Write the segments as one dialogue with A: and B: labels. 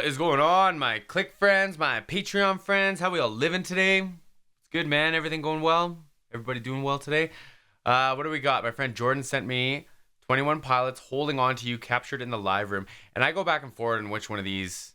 A: What is going on, my Click friends, my Patreon friends? How we all living today? It's good, man. Everything going well? Everybody doing well today? What do we got? My friend Jordan sent me 21 Pilots, Holding On To You, captured in the live room. And I go back and forth on which one of these,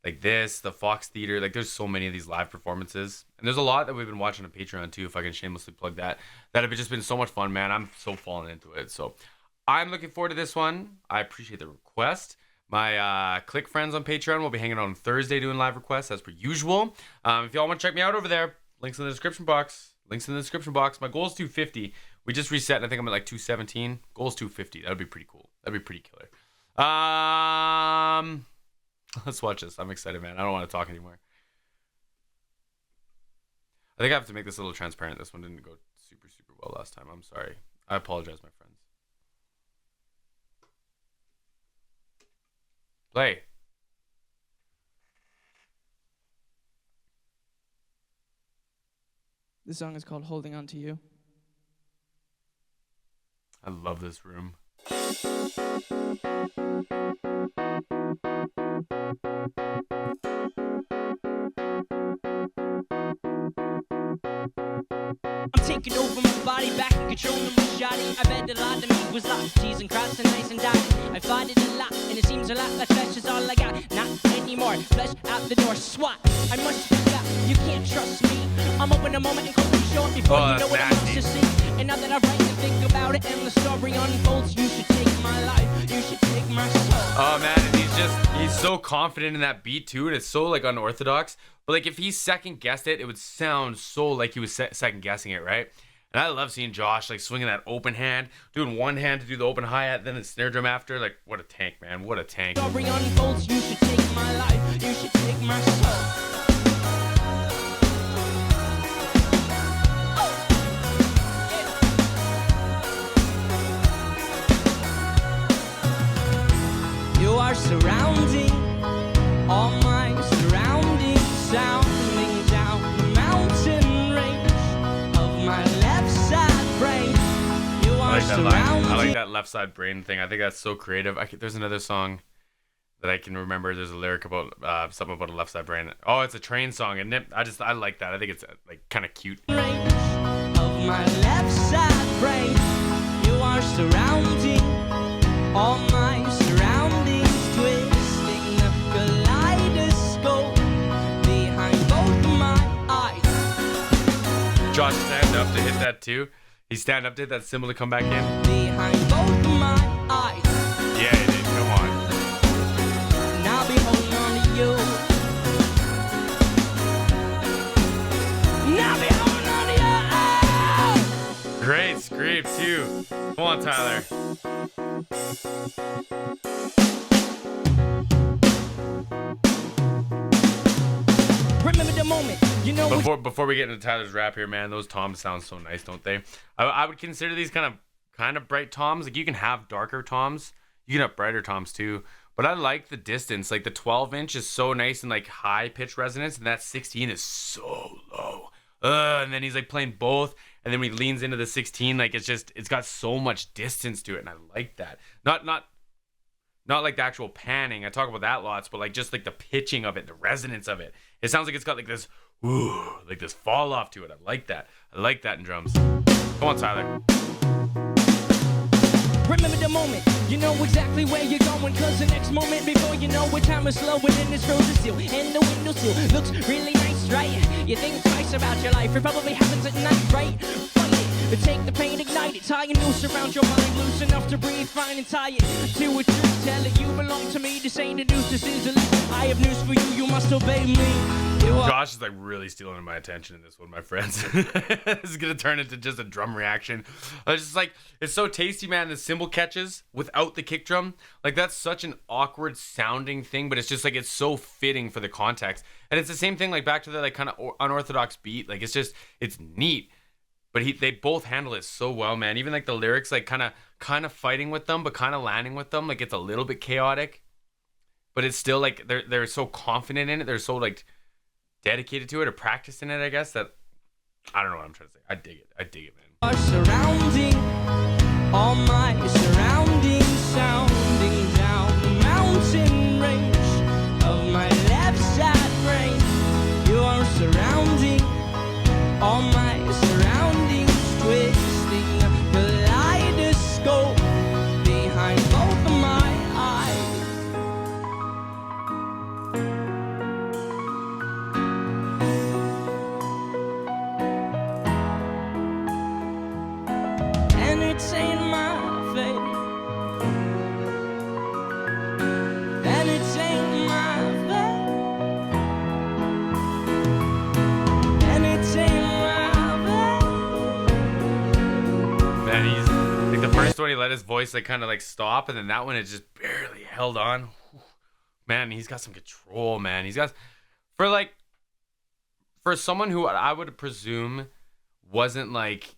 A: like this, the Fox Theater, like there's so many of these live performances. And there's a lot that we've been watching on Patreon too, if I can shamelessly plug that have just been so much fun, man. I'm so falling into it. So I'm looking forward to this one. I appreciate the request. My Click friends on Patreon will be hanging out on Thursday doing live requests as per usual. If y'all want to check me out over there, links in the description box. My goal is 250. We just reset, and I think I'm at like 217. Goal is 250. That would be pretty cool. That'd be pretty killer. Let's watch this. I'm excited, man. I don't want to talk anymore. I think I have to make this a little transparent. This one didn't go super well last time. I'm sorry. I apologize, my friends. Play.
B: This song is called Holding On To You.
A: I love this room.
C: I'm taking over my body, back and controlling my shoddy. I bet a lot of me was lost, cheese and crust and nice and dotty. I fight it a lot, and it seems a lot like flesh is all I got. Not anymore, flesh out the door, swat. I must pick up, you can't trust me. I'm up in a moment and close the short before you know what I'm supposed to see. And now that I write and think about it and the story unfolds, you should take my life, you should take my soul.
A: Oh man, and he's so confident in that beat too, and it's so like unorthodox. But like if he second guessed it, it would sound so like he was second guessing it, right? And I love seeing Josh like swinging that open hand, doing one hand to do the open hi-hat, then the snare drum after. Like what a tank, man! What a tank.
C: Story unfolds, you should take my life, you should take my soul. You are surrounding all my surroundings, sounding down the mountain range of my left side brain. You are surrounding.
A: I like that left side brain thing. I think that's so creative. There's another song that I can remember. There's a lyric about something about a left side brain. Oh, it's a train song, isn't it? I like that. I think it's like kind of cute.
C: Range of my left side brain. You are surrounding all my surroundings, twisting the kaleidoscope behind both my eyes.
A: Josh stand up to hit that too. He stand up to hit that symbol to come back in.
C: Behind both my eyes.
A: Yeah, he did. Come on.
C: And I'll be holding on to you. And I'll be holding on to you.
A: Great scream too. Come on, Tyler.
C: Remember the moment, you know.
A: Before we get into Tyler's rap here, man, those toms sound so nice, don't they? I would consider these kind of bright toms. Like you can have darker toms, you can have brighter toms too. But I like the distance. Like the 12-inch is so nice and like high pitch resonance, and that 16 is so low. And then he's like playing both, and then when he leans into the 16, like it's got so much distance to it, and I like that. Not like the actual panning. I talk about that lots, but like just like the pitching of it, the resonance of it. It sounds like it's got like this, ooh, like this fall off to it. I like that. I like that in drums. Come on, Tyler.
C: Remember the moment, you know exactly where you're going, cause the next moment before you know it, time is slowing and it's frozen still, and the windowsill looks really nice, right? You think twice about your life, it probably happens at night, right? Fight it, take the pain, ignite it, tie a noose around your mind, loose enough to breathe, fine and tie it to a truth, tell it you belong to me, this ain't a noose, this is a lease, I have news for you, you must obey me.
A: Josh is like really stealing my attention in this one, my friends. This is gonna turn into just a drum reaction. It's just like, it's so tasty, man. The cymbal catches without the kick drum, like that's such an awkward sounding thing, but it's just like it's so fitting for the context. And it's the same thing, like back to the like kind of unorthodox beat. Like it's neat, but they both handle it so well, man. Even like the lyrics, like kind of fighting with them, but kind of landing with them. Like it's a little bit chaotic, but it's still like they're so confident in it. They're so like dedicated to it or practicing it, I guess, that I don't know what I'm trying to say. I dig it, man.
C: Are surrounding all my surroundings, sounding down the mountain range of my it's ain't my fate. And it's ain't my fate. And it's ain't my fate.
A: Man, he's like the first one he let his voice like kind of like stop, and then that one it just barely held on. Man, he's got some control, man. He's got for someone who I would presume wasn't like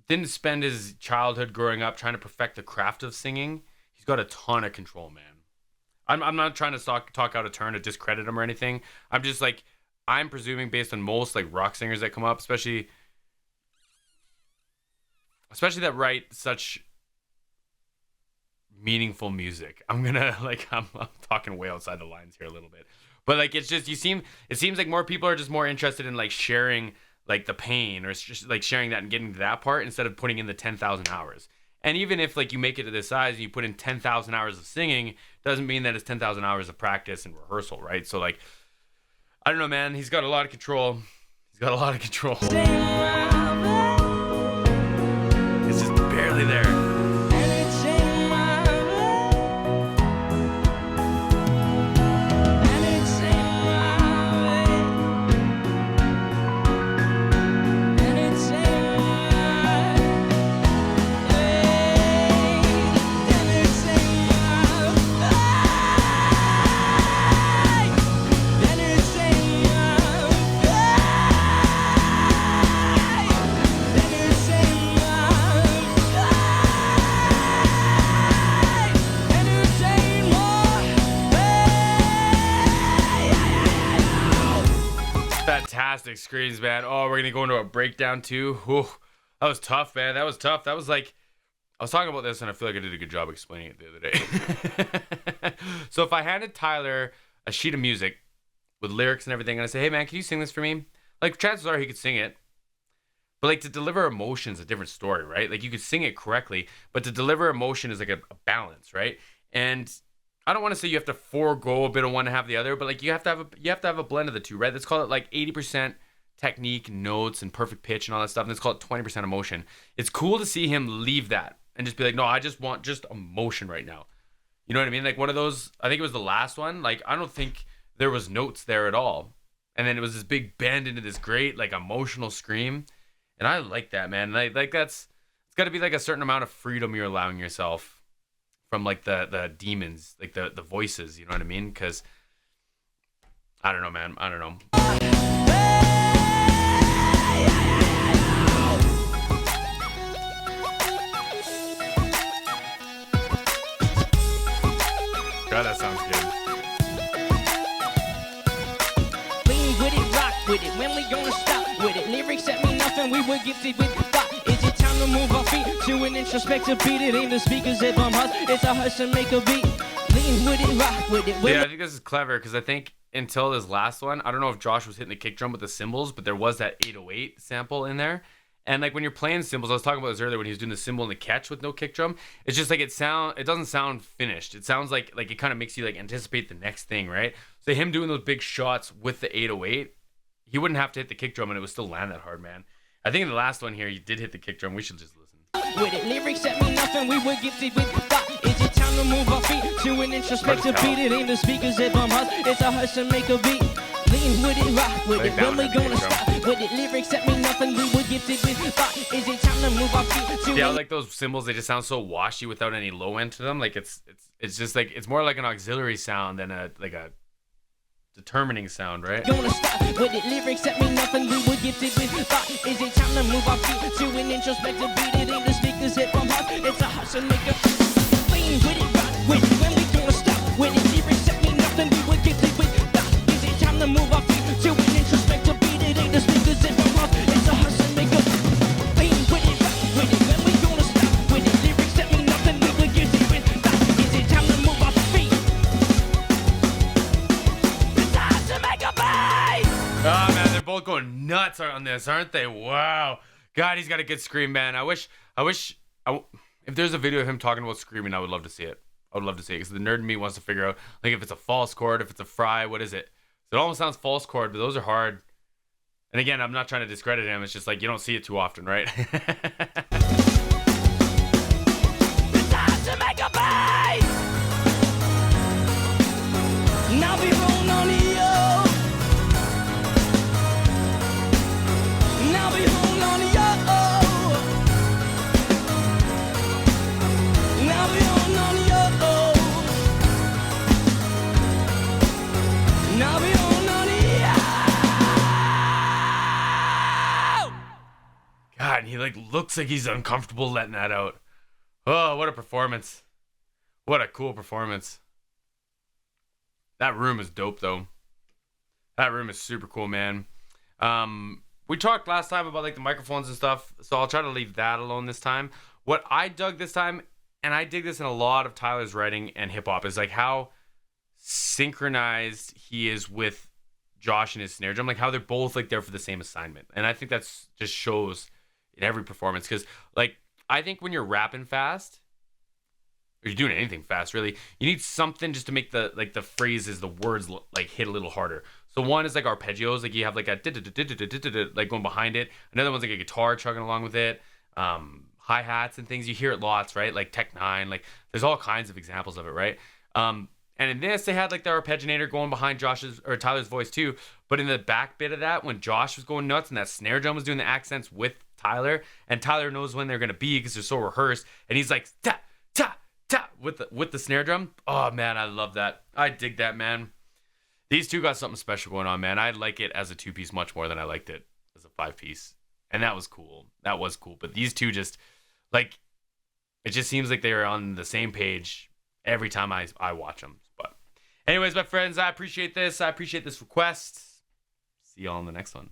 A: didn't spend his childhood growing up trying to perfect the craft of singing. He's got a ton of control, man. I'm not trying to talk out of turn to discredit him or anything. I'm just like I'm presuming based on most like rock singers that come up, especially that write such meaningful music. I'm talking way outside the lines here a little bit, but like it's just it seems like more people are just more interested in like sharing like the pain or it's just like sharing that and getting to that part instead of putting in the 10,000 hours. And even if like you make it to this size and you put in 10,000 hours of singing, doesn't mean that it's 10,000 hours of practice and rehearsal, right? So like I don't know, man. He's got a lot of control. It's just barely there. Fantastic screams, man. Oh, we're gonna go into a breakdown too. Whew. That was tough, man. That was tough. That was like I was talking about this and I feel like I did a good job explaining it the other day. So if I handed Tyler a sheet of music with lyrics and everything and I say, hey man, can you sing this for me? Like chances are he could sing it. But like to deliver emotion is a different story, right? Like you could sing it correctly, but to deliver emotion is like a balance, right? And I don't want to say you have to forego a bit of one to have the other, but like you have to have a blend of the two, right? Let's call it like 80% technique, notes, and perfect pitch and all that stuff. And let's call it 20% emotion. It's cool to see him leave that and just be like, no, I just want just emotion right now. You know what I mean? Like one of those, I think it was the last one. Like I don't think there was notes there at all. And then it was this big bend into this great like emotional scream. And I like that, man. Like it's got to be like a certain amount of freedom you're allowing yourself from like the demons, like the voices, you know what I mean? Because I don't know, man. I don't know. God, that sounds good.
C: Lean with it, rock with it. When we gonna stop with it? Lyrics that mean nothing. We were gifted with thought. Is it time to move our feet to an introspective beat? It ain't the speakers that bum us. It's a hush and make a beat. Lean with it, rock with it.
A: Yeah, I think this is clever because I think until this last one, I don't know if Josh was hitting the kick drum with the cymbals, but there was that 808 sample in there. And like when you're playing cymbals, I was talking about this earlier when he was doing the cymbal and the catch with no kick drum. It's just like it doesn't sound finished. It sounds like it kind of makes you like anticipate the next thing, right? So him doing those big shots with the 808, he wouldn't have to hit the kick drum and it would still land that hard, man. I think in the last one here, you did hit the kick drum. We should just listen.
C: With it, lyrics that mean nothing. We were gifted with thought. Is it time to move our feet to an introspective beat? It ain't the speakers that bum us. It's a hush and make a beat. Lean with it, rock with it. When we gonna stop with it? Lyrics that mean nothing. We were gifted with thought. Is it time to move our feet to?
A: Yeah, like those cymbals. They just sound so washy without any low end to them. Like it's just like it's more like an auxiliary sound than a determining sound, right?
C: Gonna stop with it. Lyrics that mean nothing. We were gifted with thought. Is it time to move our feet to an introspective beat? It ain't the speakers hit from us. It's a hush and make a lean with it, rock with it. When we gonna stop with it? Lyrics that mean nothing. We were gifted with thought. Is it time to move our feet to an introspective beat? It ain't the speakers hit from us. It's a hush and make a lean with it, rock with it. When we gonna stop with it? Lyrics that mean nothing. We were gifted with thought. Is it time to move our feet?
A: Oh man, they're both going nuts on this, aren't they? Wow. God, he's got a good scream, man. I wish, if there's a video of him talking about screaming, I would love to see it. I would love to see it because the nerd in me wants to figure out, like, if it's a false chord, if it's a fry, what is it? So it almost sounds false chord, but those are hard. And again, I'm not trying to discredit him. It's just like you don't see it too often, right? like looks like he's uncomfortable letting that out. Oh, what a performance. What a cool performance. That room is dope though. That room is super cool, man. We talked last time about like the microphones and stuff, so I'll try to leave that alone this time. What I dug this time, and I dig this in a lot of Tyler's writing and hip hop, is like how synchronized he is with Josh and his snare drum, like how they're both like there for the same assignment. And I think that's just shows in every performance, because like I think when you're rapping fast, or you're doing anything fast really, you need something just to make the like the phrases, the words like hit a little harder. So one is like arpeggios, like you have like a like going behind it. Another one's like a guitar chugging along with it. Hi-hats and things, you hear it lots, right? Like Tech 9, like there's all kinds of examples of it, right? And in this, they had like the arpeggiator going behind Josh's or Tyler's voice too. But in the back bit of that, when Josh was going nuts and that snare drum was doing the accents with Tyler, and Tyler knows when they're gonna be because they're so rehearsed, and he's like ta ta ta with the snare drum. Oh man, I love that. I dig that, man. These two got something special going on, man. I like it as a 2-piece much more than I liked it as a 5-piece, and that was cool. That was cool. But these two just like, it just seems like they're on the same page every time I watch them. But anyways, my friends, I appreciate this. I appreciate this request. See y'all in the next one.